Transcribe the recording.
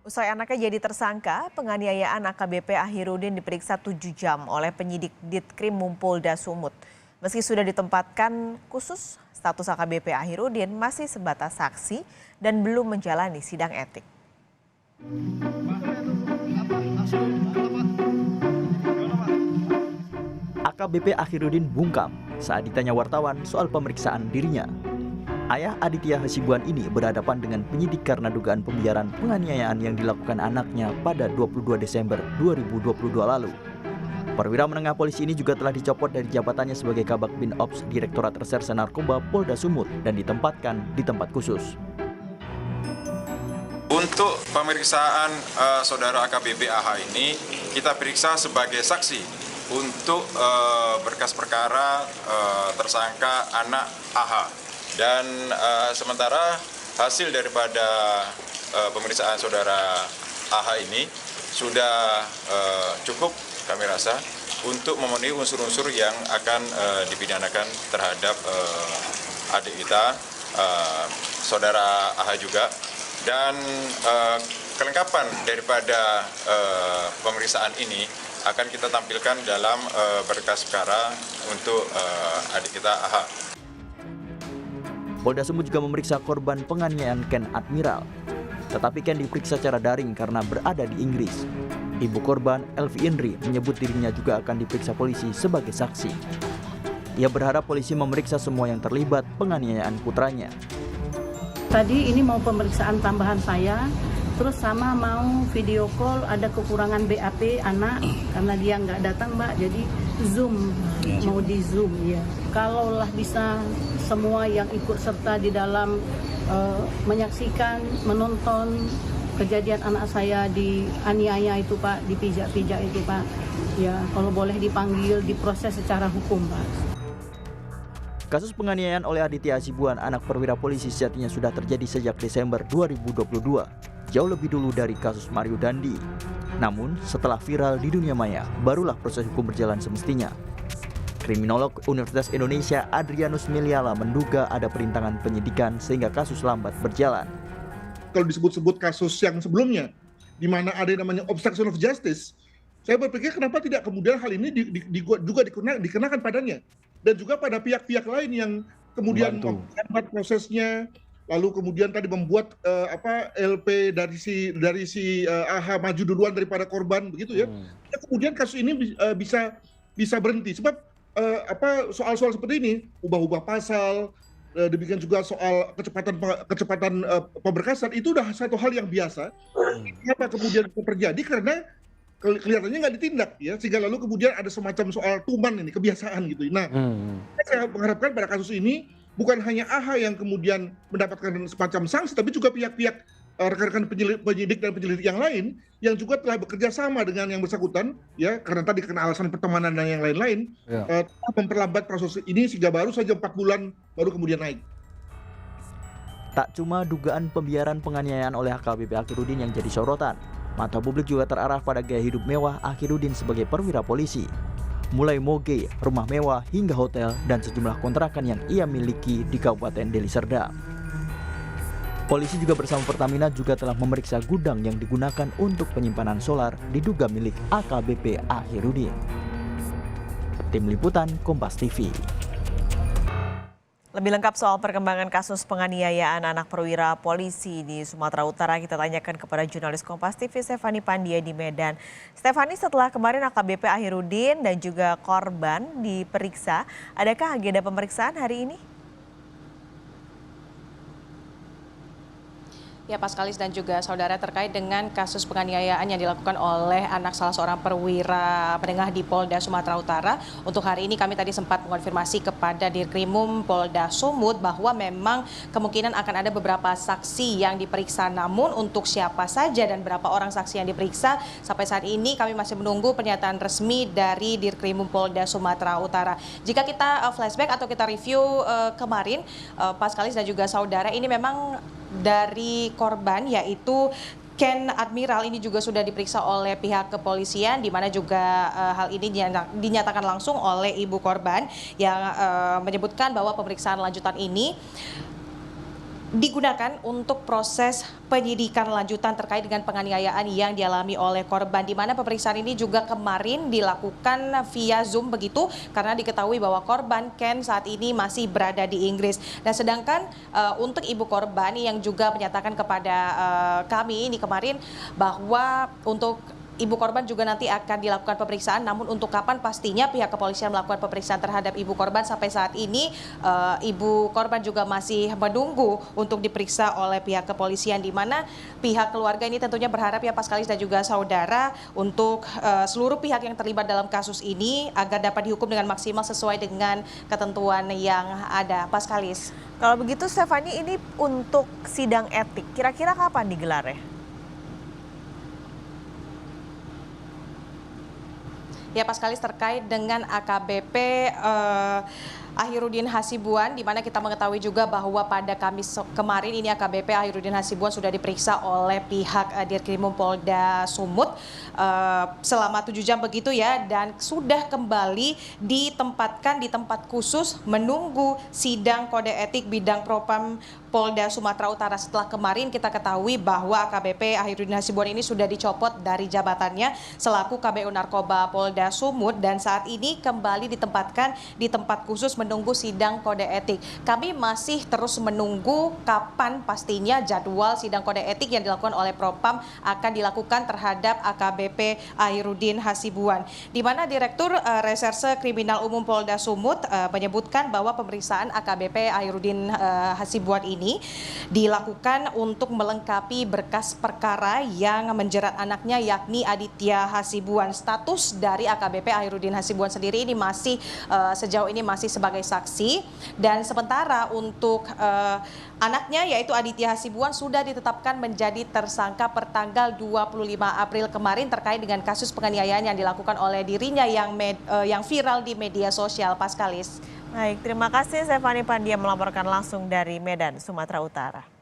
Usai anaknya jadi tersangka, penganiayaan AKBP Ahirudin diperiksa 7 jam oleh penyidik Ditkrim Mumpolda Sumut. Meski sudah ditempatkan khusus, status AKBP Ahirudin masih sebatas saksi dan belum menjalani sidang etik. AKBP Ahirudin bungkam saat ditanya wartawan soal pemeriksaan dirinya. Ayah Aditya Hasibuan ini berhadapan dengan penyidik karena dugaan pembiaran penganiayaan yang dilakukan anaknya pada 22 Desember 2022 lalu. Perwira menengah polisi ini juga telah dicopot dari jabatannya sebagai Kabak Bin Ops Direktorat Reserse Narkoba Polda Sumut dan ditempatkan di tempat khusus. Untuk pemeriksaan saudara AKBP AH ini kita periksa sebagai saksi untuk berkas perkara tersangka anak AH. Dan sementara hasil daripada pemeriksaan saudara AH ini sudah cukup kami rasa untuk memenuhi unsur-unsur yang akan dipidanakan terhadap adik kita, saudara AH juga. Dan kelengkapan daripada pemeriksaan ini akan kita tampilkan dalam berkas perkara untuk adik kita AH. Polda Sumut juga memeriksa korban penganiayaan Ken Admiral. Tetapi Ken diperiksa secara daring karena berada di Inggris. Ibu korban, Elvi Indri, menyebut dirinya juga akan diperiksa polisi sebagai saksi. Ia berharap polisi memeriksa semua yang terlibat penganiayaan putranya. Tadi ini mau pemeriksaan tambahan saya, terus sama mau video call, ada kekurangan BAP anak karena dia nggak datang Mbak, jadi Zoom, mau di Zoom ya. Kalaulah bisa semua yang ikut serta di dalam menyaksikan, menonton kejadian anak saya dianiaya itu Pak, dipijak-pijak itu Pak, ya kalau boleh dipanggil, diproses secara hukum Pak. Kasus penganiayaan oleh Aditya Hasibuan, anak perwira polisi, sejatinya sudah terjadi sejak Desember 2022, jauh lebih dulu dari kasus Mario Dandi. Namun, setelah viral di dunia maya, barulah proses hukum berjalan semestinya. Kriminolog Universitas Indonesia Adrianus Meliala menduga ada perintangan penyidikan sehingga kasus lambat berjalan. Kalau disebut-sebut kasus yang sebelumnya, di mana ada yang namanya obstruction of justice, saya berpikir kenapa tidak kemudian hal ini juga dikenakan padanya. Dan juga pada pihak-pihak lain yang kemudian membuat prosesnya, lalu kemudian tadi membuat LP dari si AH maju duluan daripada korban, begitu ya. Kemudian kasus ini bisa berhenti. Sebab soal-soal seperti ini, ubah-ubah pasal, demikian juga soal kecepatan pemberkasan, itu udah satu hal yang biasa. Kenapa kemudian terjadi? Karena kelihatannya nggak ditindak ya, sehingga lalu kemudian ada semacam soal tuman ini, kebiasaan gitu. Nah, saya mengharapkan pada kasus ini bukan hanya AH yang kemudian mendapatkan semacam sanksi, tapi juga pihak-pihak rekan-rekan penyidik dan penyelidik yang lain yang juga telah bekerja sama dengan yang bersangkutan ya, karena tadi karena alasan pertemanan dan yang lain-lain, memperlambat proses ini sehingga baru saja 4 bulan baru kemudian naik. Tak cuma dugaan pembiaran penganiayaan oleh AKBP Ahirudin yang jadi sorotan, mata publik juga terarah pada gaya hidup mewah Ahirudin sebagai perwira polisi. Mulai moge, rumah mewah, hingga hotel dan sejumlah kontrakan yang ia miliki di Kabupaten Deli Serdang. Polisi juga bersama Pertamina juga telah memeriksa gudang yang digunakan untuk penyimpanan solar diduga milik AKBP Ahirudin. Tim Liputan Kompas TV. Lebih lengkap soal perkembangan kasus penganiayaan anak perwira polisi di Sumatera Utara kita tanyakan kepada jurnalis Kompas TV Stefani Pandia di Medan. Stefani, setelah kemarin AKBP Ahirudin dan juga korban diperiksa, adakah agenda pemeriksaan hari ini? Ya, Paskalis dan juga saudara, terkait dengan kasus penganiayaan yang dilakukan oleh anak salah seorang perwira menengah di Polda Sumatera Utara. Untuk hari ini kami tadi sempat mengonfirmasi kepada Dirkrimum Polda Sumut bahwa memang kemungkinan akan ada beberapa saksi yang diperiksa, namun untuk siapa saja dan berapa orang saksi yang diperiksa sampai saat ini kami masih menunggu pernyataan resmi dari Dirkrimum Polda Sumatera Utara. Jika kita flashback atau kita review kemarin, Paskalis dan juga saudara, ini memang dari korban yaitu Ken Admiral ini juga sudah diperiksa oleh pihak kepolisian, di mana juga hal ini dinyatakan langsung oleh ibu korban yang menyebutkan bahwa pemeriksaan lanjutan ini digunakan untuk proses penyidikan lanjutan terkait dengan penganiayaan yang dialami oleh korban, di mana pemeriksaan ini juga kemarin dilakukan via Zoom begitu, karena diketahui bahwa korban Ken saat ini masih berada di Inggris. Dan sedangkan untuk ibu korban yang juga menyatakan kepada kami ini kemarin bahwa untuk ibu korban juga nanti akan dilakukan pemeriksaan, namun untuk kapan pastinya pihak kepolisian melakukan pemeriksaan terhadap ibu korban. Sampai saat ini ibu korban juga masih menunggu untuk diperiksa oleh pihak kepolisian, di mana pihak keluarga ini tentunya berharap ya Paskalis dan juga saudara untuk seluruh pihak yang terlibat dalam kasus ini agar dapat dihukum dengan maksimal sesuai dengan ketentuan yang ada. Paskalis. Kalau begitu Stefani, ini untuk sidang etik kira-kira kapan digelar ya? Ya Paskalis, terkait dengan AKBP Ahirudin Hasibuan, di mana kita mengetahui juga bahwa pada Kamis kemarin ini AKBP Ahirudin Hasibuan sudah diperiksa oleh pihak Dirkrimum Polda Sumut selama 7 jam begitu ya, dan sudah kembali ditempatkan di tempat khusus menunggu sidang kode etik bidang Propam Polda Sumatera Utara. Setelah kemarin kita ketahui bahwa AKBP Ahirudin Hasibuan ini sudah dicopot dari jabatannya selaku KBU Narkoba Polda Sumut, dan saat ini kembali ditempatkan di tempat khusus menunggu sidang kode etik. Kami masih terus menunggu kapan pastinya jadwal sidang kode etik yang dilakukan oleh Propam akan dilakukan terhadap AKBP Ahirudin Hasibuan, di mana Direktur Reserse Kriminal Umum Polda Sumut menyebutkan bahwa pemeriksaan AKBP Ahirudin Hasibuan ini dilakukan untuk melengkapi berkas perkara yang menjerat anaknya yakni Aditya Hasibuan. Status dari AKBP Ahirudin Hasibuan sendiri ini masih sejauh ini masih sebagai saksi, dan sementara untuk anaknya yaitu Aditya Hasibuan sudah ditetapkan menjadi tersangka per tanggal 25 April kemarin terkait dengan kasus penganiayaan yang dilakukan oleh dirinya yang viral di media sosial. Paskalis. Baik, terima kasih Stefani Pandia melaporkan langsung dari Medan, Sumatera Utara.